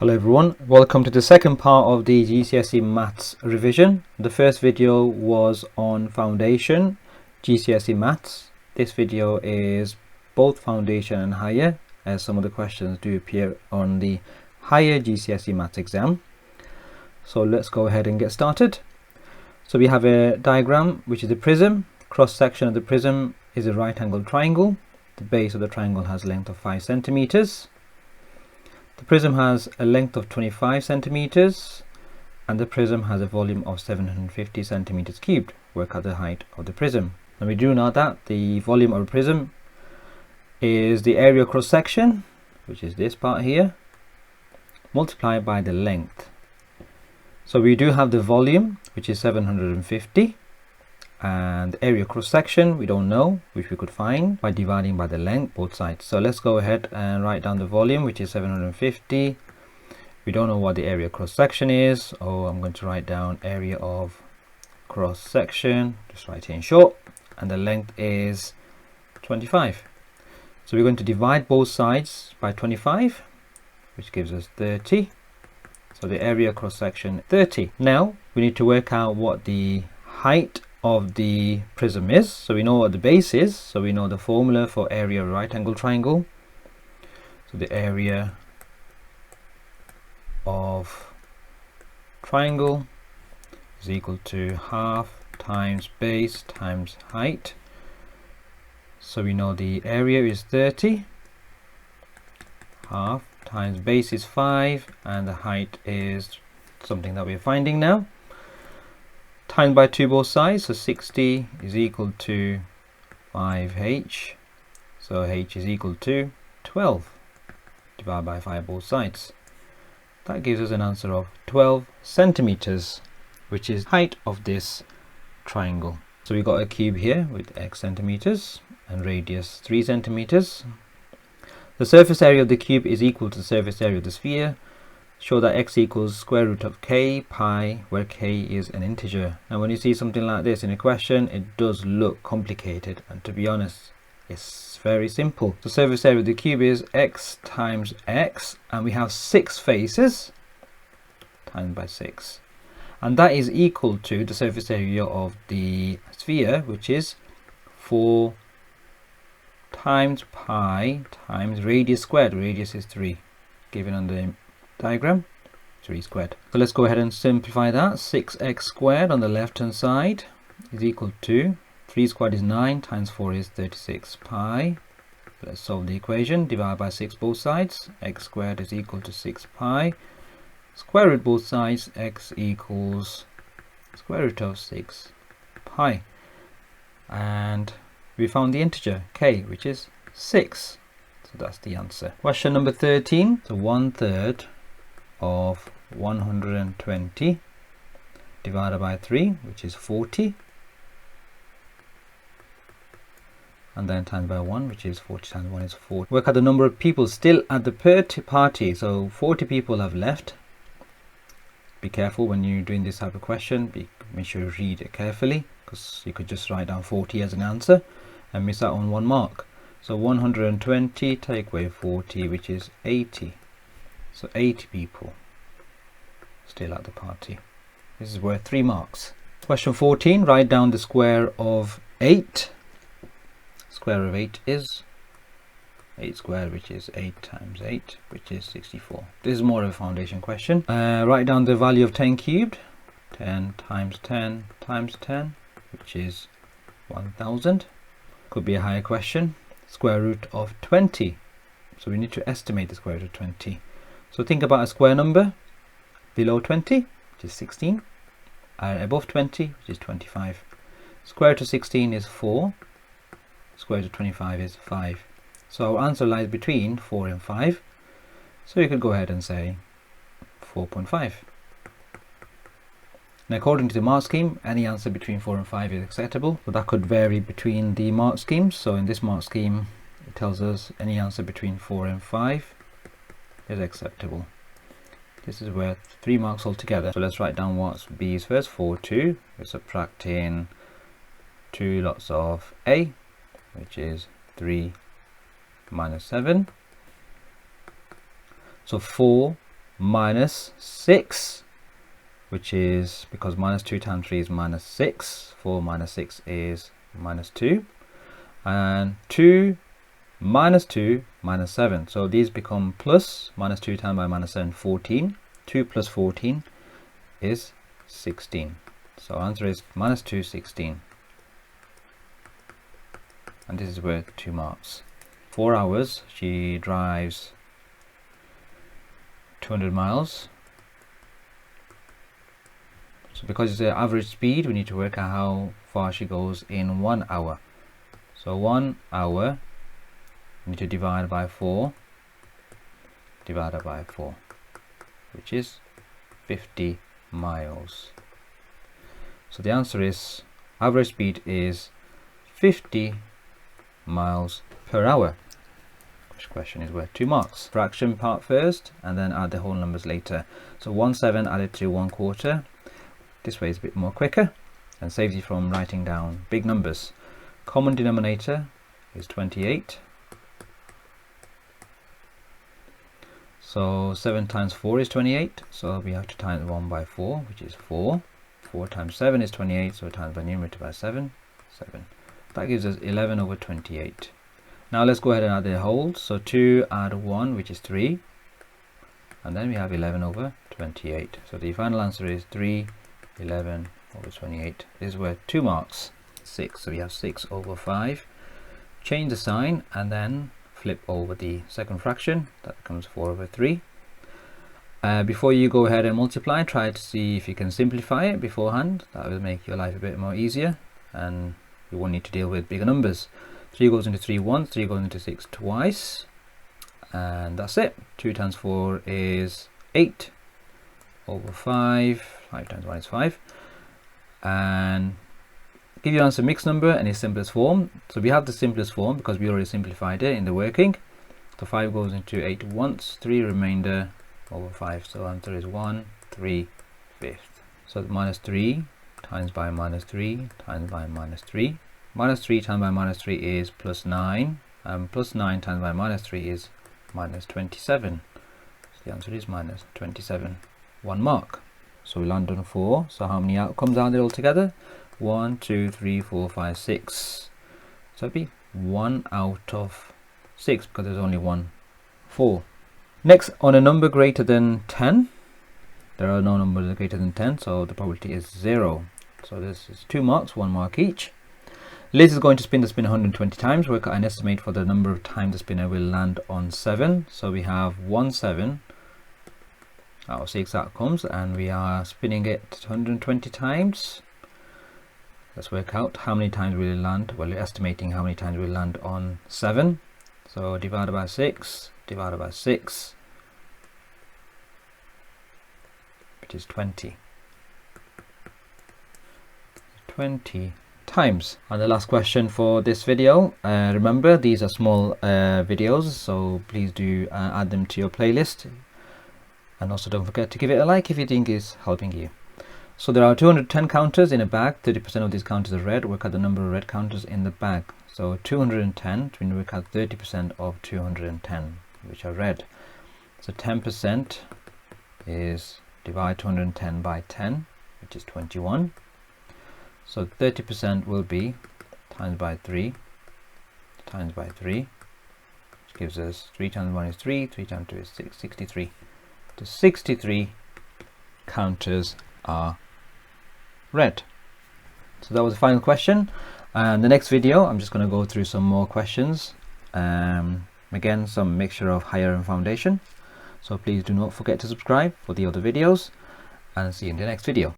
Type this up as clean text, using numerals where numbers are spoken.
Hello everyone, welcome to the second part of the GCSE Maths revision. The first video was on foundation GCSE Maths. This video is both foundation and higher, as some of the questions do appear on the higher GCSE Maths exam. So let's go ahead and get started. So we have a diagram which is a prism. Cross section of the prism is a right angled triangle. The base of the triangle has a length of 5 centimeters. The prism has a length of 25 centimeters and the prism has a volume of 750 centimeters cubed. Work out the height of the prism. And we do know that the volume of a prism is the area cross section, which is this part here, multiplied by the length. So we do have the volume, which is 750, and the area cross section we don't know, which we could find by dividing by the length both sides. So let's go ahead and write down the volume, which is 750. We don't know what the area cross section is. I'm going to write down area of cross section, just write it in short, and the length is 25. So we're going to divide both sides by 25, which gives us 30. So the area cross section 30. Now we need to work out what the height of the prism is. So we know what the base is, so we know the formula for area of a right angle triangle. So the area of triangle is equal to half times base times height. So we know the area is 30, half times base is 5, and the height is something that we're finding now, times by 2 both sides. So 60 is equal to 5h, so h is equal to 12 divided by 5 both sides. That gives us an answer of 12 centimeters, which is height of this triangle. So we got a cube here with x centimeters and radius 3 centimeters. The surface area of the cube is equal to the surface area of the sphere. Show that x equals square root of k pi, where k is an integer. Now when you see something like this in a question, it does look complicated, and to be honest, it's very simple. The surface area of the cube is x times x, and we have 6 faces times by 6, and that is equal to the surface area of the sphere, which is 4 times pi times radius squared. Radius is 3, given on the diagram, 3 squared. So let's go ahead and simplify that. 6x squared on the left hand side is equal to 3 squared is 9 times 4 is 36 pi. Let's solve the equation. Divide by 6 both sides. X squared is equal to 6 pi. Square root both sides. X equals square root of 6 pi. And we found the integer k, which is 6. So that's the answer. Question number 13. So 1/3 of 120 divided by 3, which is 40, and then times by 1, which is 40 times 1 is 40. Work out the number of people still at the party. So 40 people have left. Be careful when you're doing this type of question. Make sure you read it carefully, because you could just write down 40 as an answer and miss out on 1 mark. So 120 take away 40, which is 80. So 80 people still at the party. This is worth 3 marks. Question 14. Write down the square of 8. Square of 8 is 8 squared, which is 8 times 8, which is 64. This is more of a foundation question. Write down the value of 10 cubed. 10 times 10 times 10, which is 1000. Could be a higher question. Square root of 20. So we need to estimate the square root of 20. So think about a square number below 20, which is 16, and above 20, which is 25. Square root of 16 is 4. Square root of 25 is 5. So our answer lies between 4 and 5. So you could go ahead and say 4.5. And according to the mark scheme, any answer between 4 and 5 is acceptable, but that could vary between the mark schemes. So in this mark scheme, it tells us any answer between 4 and 5 is acceptable. This is worth 3 marks altogether. So let's write down what B is first. 4, 2. We're subtracting 2 lots of A, which is 3 minus 7. So 4 minus 6, which is, because minus 2 times 3 is minus 6, 4 minus 6 is minus 2, and 2 minus 2 minus 7. So these become plus. Minus 2 times by minus 7, 14. 2 plus 14 is 16. So answer is minus 2, 16. And this is worth 2 marks. 4 hours, she drives 200 miles. So because it's the average speed, we need to work out how far she goes in 1 hour. So 1 hour, we need to divide by 4, divided by 4, which is 50 miles. So the answer is, average speed is 50 miles per hour. Which question is worth 2 marks. Fraction part first, and then add the whole numbers later. So 1/7 added to 1/4. This way is a bit more quicker and saves you from writing down big numbers. Common denominator is 28. So 7 times 4 is 28. So we have to times 1 by 4, which is 4. 4 times 7 is 28. So times by numerator by 7. 7. That gives us 11 over 28. Now let's go ahead and add the wholes. So 2 add 1, which is 3. And then we have 11 over 28. So the final answer is 3, 11 over 28. This is worth 2 marks. 6. So we have 6 over 5. Change the sign and then flip over the second fraction. That becomes 4 over 3. Before you go ahead and multiply, try to see if you can simplify it beforehand. That will make your life a bit more easier, and you won't need to deal with bigger numbers. 3 goes into 3 once, 3 goes into 6 twice, and that's it. 2 times 4 is 8 over 5. 5 times 1 is 5. And give your answer mixed number and its simplest form. So we have the simplest form because we already simplified it in the working. So 5 goes into 8 once, 3 remainder over 5. So answer is 1, 3/5. So minus 3 times by minus 3 times by minus 3. Minus 3 times by minus 3 is plus 9. And plus 9 times by minus 3 is minus 27. So the answer is minus 27. 1 mark. So we land on 4. So how many outcomes are there altogether? 1, 2, 3, 4, 5, 6. So it'd be 1 out of 6 because there's only 1 4. Next, on a number greater than 10, there are no numbers greater than 10, so the probability is 0. So this is 2 marks, 1 mark each. Liz is going to spin the spinner 120 times. Work out an estimate for the number of times the spinner will land on 7. So we have 1/7 out of 6 outcomes, and we are spinning it 120 times. Let's work out how many times will it land. Well, we're estimating how many times will land on 7. So divided by 6, divided by 6, which is 20. 20 times. And the last question for this video, remember these are small videos, so please do add them to your playlist, and also don't forget to give it a like if you think it's helping you. So there are 210 counters in a bag. 30% of these counters are red. Work out the number of red counters in the bag. So 210, we work out 30% of 210, which are red. So 10% is divide 210 by 10, which is 21. So 30% will be times by 3, times by 3, which gives us 3 times 1 is 3, 3 times 2 is 6, 63. So 63 counters are red. So that was the final question, and the next video I'm just going to go through some more questions, again some mixture of higher and foundation. So please do not forget to subscribe for the other videos, and see you in the next video.